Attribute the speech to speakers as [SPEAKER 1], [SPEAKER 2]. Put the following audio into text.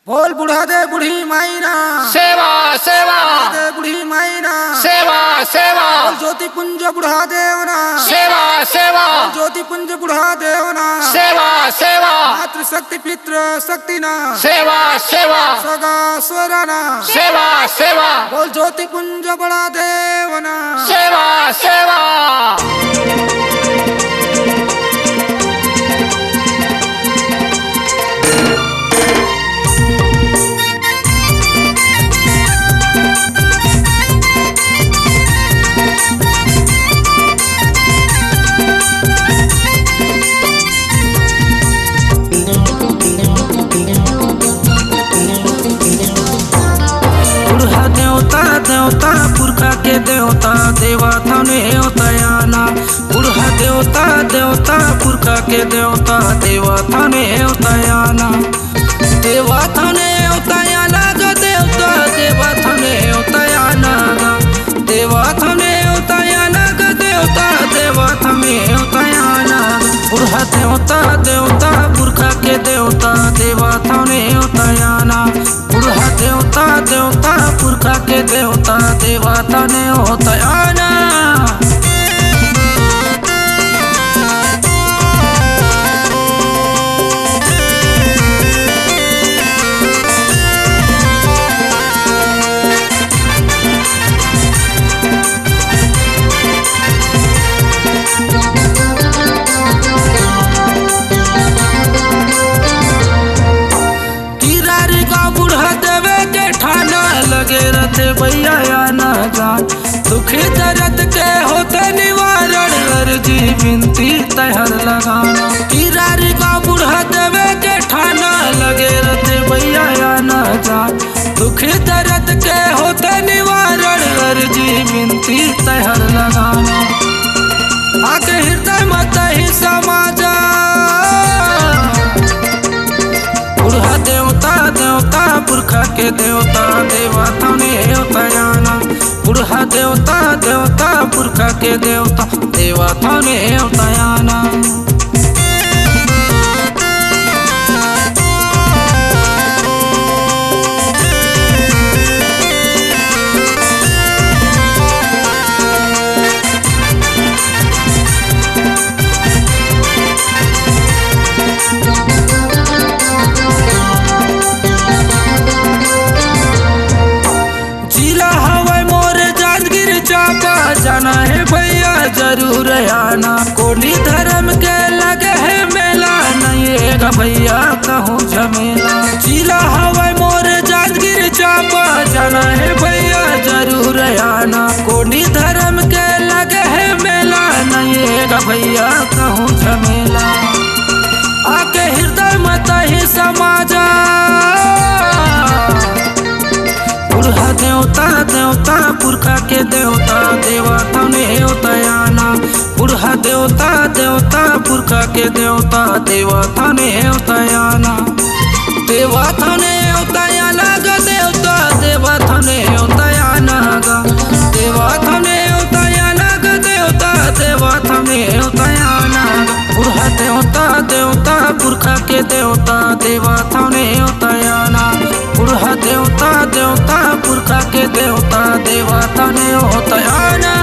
[SPEAKER 1] बोल बुढ़ा दे बुढ़ी माईना
[SPEAKER 2] सेवा सेवा
[SPEAKER 1] दे बुढ़ी माईना
[SPEAKER 2] सेवा सेवा
[SPEAKER 1] बोल ज्योति पुंज बुढ़ा देवना
[SPEAKER 2] सेवा सेवा
[SPEAKER 1] ज्योति पुंज बुढ़ा देवना
[SPEAKER 2] सेवा सेवा
[SPEAKER 1] मातृ शक्ति पितृ शक्ति ना
[SPEAKER 2] सेवा सेवा
[SPEAKER 1] सगा स्वराना
[SPEAKER 2] सेवा सेवा
[SPEAKER 1] बोल ज्योति पुंज बुढ़ा देवना
[SPEAKER 2] सेवा सेवा।
[SPEAKER 3] देवता पुरखा के देवता देवा थाने उतयाना बुढ़ा देवता देवता पुरखा के देवता देवा थाने उतयाना देवा थाने उतयाना ग देवता देवा थाने उतयाना ग देवा थाने उतयाना ग देवता देवा थाने उतयाना बुढ़ा देवता देवता पुरखा के देवता देवा थाने उतयाना बुढ़ा देवता देवता पुरखा के देवता देवा थाने उतयाना। लगे रहते भैया या न जान दुखी दर्द के होते निवारण अर्जी बिनती तहर लगाना किरारी का बुढ़ा देवे के ठाना लगे रहते भैया या न जान दुखी दर्द के होते निवारण अर्जी बिनती तहर लगाना आके हृदय मत ही समाजा बुढ़ा देवता देवता पुरखा के देवता देवा थाने उतयाना बुढ़ा देवता देवता पुरखा के देवता देवा थाने उतयाना। जाना है भैया जरूर आना कोनी धर्म के लगे है मेला नहीं है भैया कहूँ झमेला जिला हवाई मोर जाजगिर चापा जाना है भैया जरूर आना कोनी धर्म के लगे है मेला नहीं है भैया कहूँ झमेला आके हृदय मत ही समाजा बुढ़ा देवता देवता पुरखा के देवता देवा थाने उतयाना बुढ़ा देवता देवता पुरखा के देवता देवा थाने उतयाना देवा थाने उतयाना ग देवता देवा थाने उतयाना ग देवा थाने उतयाना ग देवता देवा थाने उतयाना बुढ़ा देवता देवता पुरखा के देवता देवा थाने उतयाना बुढ़ा देवता देवता पुरखा के देवता देवा थाने उतयाना।